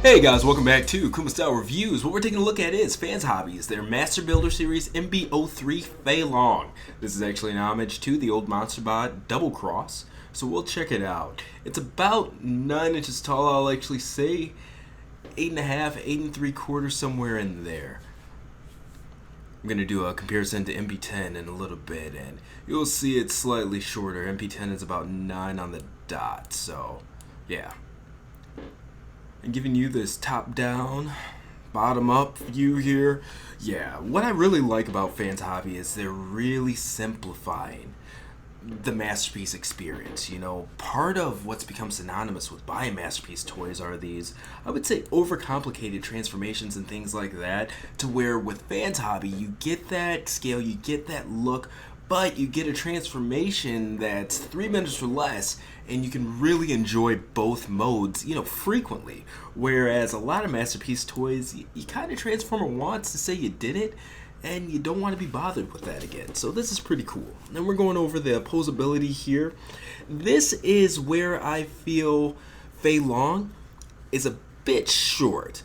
Hey guys, welcome back to Kuma Style Reviews. What we're taking a look at is Fans Hobbies, their Master Builder Series MB-03 Fei Long. This is actually an homage to the old Monster Bot Double Cross, so we'll check it out. It's about 9 inches tall, I'll actually say 8.5, 8 3/4, somewhere in there. I'm going to do a comparison to MB-10 in a little bit, and you'll see it's slightly shorter. MB-10 is about 9 on the dot, so yeah. And giving you this top-down, bottom-up view here. Yeah, what I really like about Fans Hobby is they're really simplifying the Masterpiece experience. You know, part of what's become synonymous with buying Masterpiece toys are these, I would say, overcomplicated transformations and things like that, to where with Fans Hobby, you get that scale, you get that look, but you get a transformation that's 3 minutes or less, and you can really enjoy both modes, you know, frequently. Whereas a lot of Masterpiece toys, you kind of transform it once to say you did it, and you don't want to be bothered with that again. So this is pretty cool. Then we're going over the Poseability here. This is where I feel Fei Long is a bit short.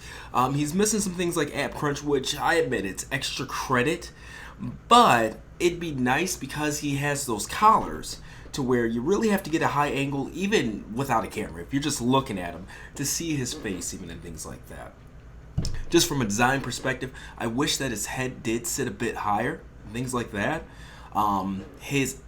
He's missing some things like App Crunch, which I admit it's extra credit, but it'd be nice because he has those collars to where you really have to get a high angle, even without a camera, if you're just looking at him, to see his face even and things like that. Just from a design perspective, I wish that his head did sit a bit higher, things like that. His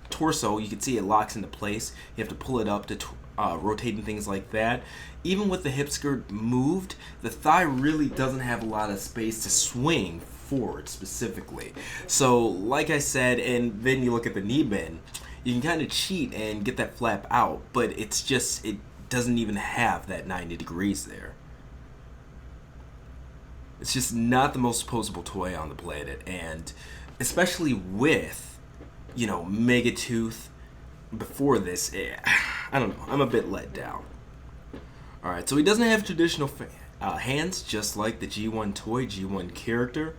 torso, you can see it locks into place. You have to pull it up to rotate and things like that. Even with the hip skirt moved, the thigh really doesn't have a lot of space to swing forward specifically. So like I said, and then you look at the knee bend, you can kind of cheat and get that flap out, but it's just, it doesn't even have that 90 degrees there. It's just not the most posable toy on the planet, and especially with, you know, Megatooth before this, I don't know, I'm a bit let down. Alright, so he doesn't have traditional hands, just like the G1 toy, G1 character,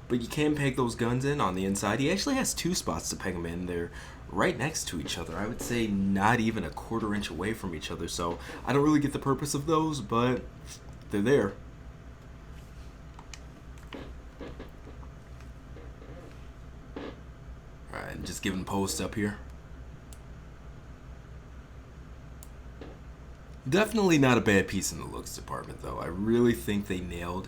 but you can peg those guns in on the inside. He actually has 2 spots to peg them in. They're right next to each other. I would say not even a 1/4 inch away from each other, so I don't really get the purpose of those, but they're there. Alright, just giving post up here. Definitely not a bad piece in the looks department, though. I really think they nailed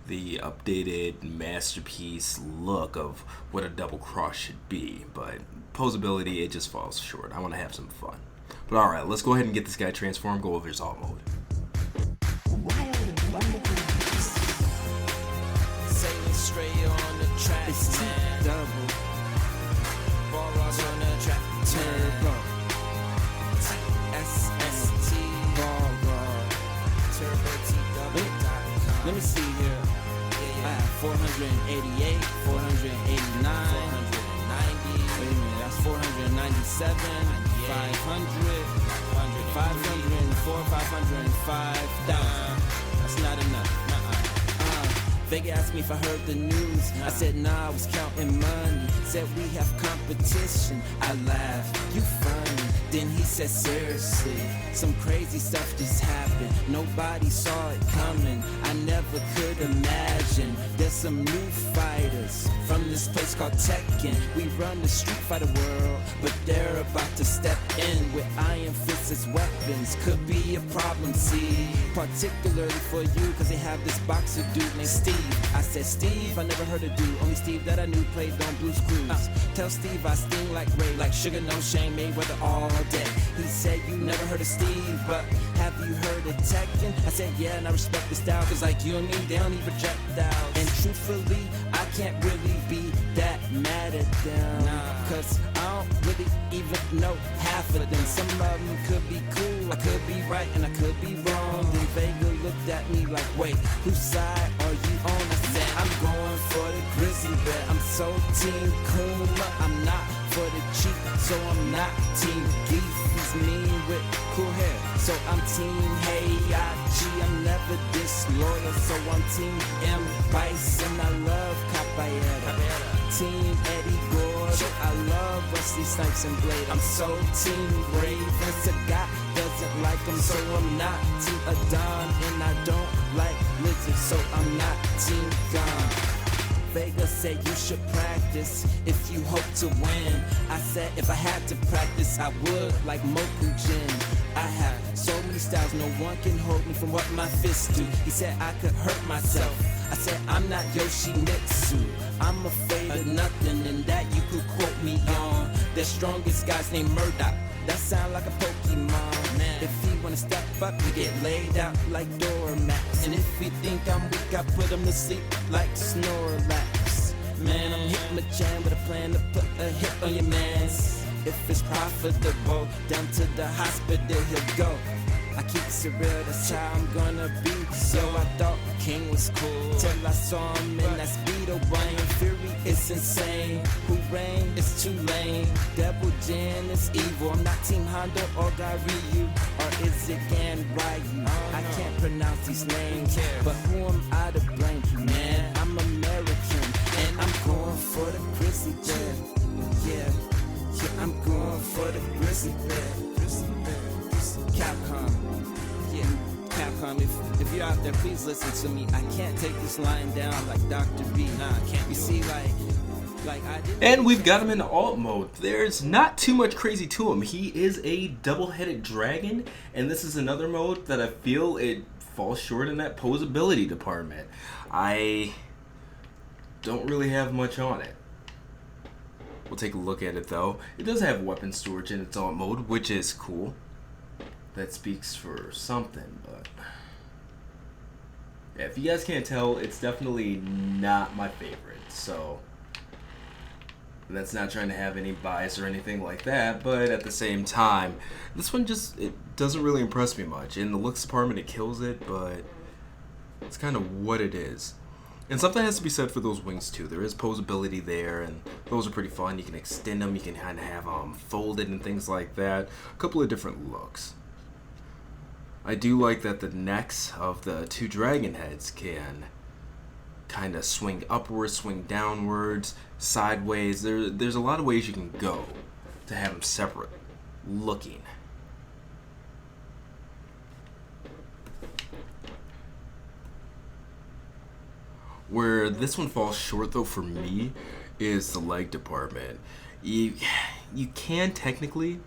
the updated Masterpiece look of what a double cross should be, but Poseability, it just falls short. I want to have some fun. But alright, let's go ahead and get this guy transformed, go over his alt mode. Wild and wonderful. Sailing straight on the track. It's double. Ball rods on the track. Turbo. SST. Ball rod. Turbo T double. Let me see here. I have 488, 489, 490. Wait a minute, that's 497, 500, 504, 505,000. That's not enough. Vega asked me if I heard the news. I said nah, I was counting money. Said we have competition. I laughed, you funny. Then he said seriously, some crazy stuff just happened. Nobody saw it coming. I never could imagine. There's some new fighters from this place called Tekken. We run the Street Fighter world, but they're about to step in with iron fists as weapons. Could be a problem, see, particularly for you, cause they have this boxer dude named Steve. I said, Steve, I never heard of dude. Only Steve that I knew played on Blue's Clues. Tell Steve I sting like Ray, like Sugar No Shame, Mayweather all day. He said, you never heard of Steve, but have you heard of Tekken? I said, yeah, and I respect the style, cause like you and me, they don't need projectiles. And truthfully, I can't really be that mad at them, cause I don't really even know half of them. Some of them could be cool, I could be right, and I could be wrong. Then Vega looked at me like, wait, whose side are you on? I said, I'm going for the grizzly bear. I'm so Team Kuma, I'm not for the cheap, so I'm not Team Geef. He's mean with cool hair, so I'm Team Heihachi. I'm never disloyal, so I'm Team M. Bison. I love Capoeira. Team Eddie Gordo, I love rusty snipes and blade. I'm so team brave, and Sagat doesn't like them, so I'm not team Adon, and I don't like lizards, so I'm not team Gone. Vega said you should practice if you hope to win. I said if I had to practice, I would, like Mokujin. I have so many styles, no one can hold me from what my fists do. He said I could hurt myself. I said I'm not Yoshimitsu. I'm afraid of nothing, and that you could quote me on. The strongest guy's named Murdoch. That sound like a Pokemon. Man, if he wanna step up, we get laid out like doormats. And if he think I'm weak, I put him to sleep like Snorlax. Man, I'm hitting my jam with a plan to put a hit on your mans. If it's profitable, down to the hospital he'll go. I keep it real, that's how I'm gonna be. So I thought King was cool till I saw him in that Speedo Wayne. Fury is insane, who reign is too lame. Devil Jin is evil. I'm not Team Honda or Garyu, or is it Gan Ryu? I can't pronounce these names, but who am I to blame? Man, I'm American, and I'm going for the grizzly bear. Yeah, I'm going for the grizzly bear. Capcom, yeah, Capcom, if you're out there, please listen to me. I can't take this lying down like Dr. B. Nah, I can't. You see, like I did. And we've got him in alt mode. There's not too much crazy to him. He is a double-headed dragon, and this is another mode that I feel it falls short in that posability department. I don't really have much on it. We'll take a look at it though. It does have weapon storage in its alt mode, which is cool. That speaks for something, but yeah, if you guys can't tell, it's definitely not my favorite. So that's not trying to have any bias or anything like that, but at the same time, this one it doesn't really impress me much. In the looks department, it kills it, but it's kind of what it is. And something has to be said for those wings too. There is posability there, and those are pretty fun. You can extend them, you can kind of have them folded and things like that. A couple of different looks. I do like that the necks of the two dragon heads can kind of swing upwards, swing downwards, sideways. There's a lot of ways you can go to have them separate looking. Where this one falls short though for me is the leg department. You can technically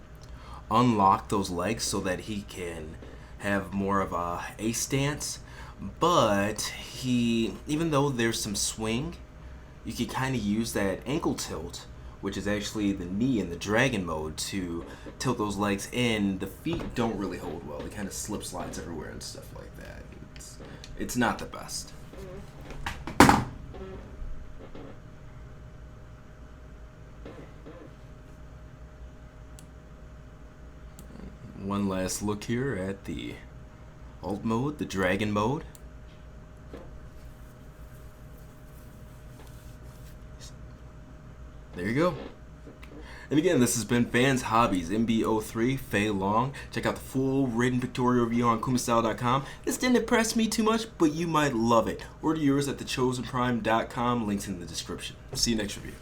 unlock those legs so that he can have more of a stance, but even though there's some swing, you can kind of use that ankle tilt, which is actually the knee in the dragon mode, to tilt those legs in. The feet don't really hold well. They kind of slip slides everywhere and stuff like that. It's not the best. One last look here at the alt mode, the dragon mode. There you go. And again, this has been Fans Hobbies, MB-03, Fei Long. Check out the full written pictorial review on kumastyle.com. This didn't impress me too much, but you might love it. Order yours at thechosenprime.com. Links in the description. See you next review.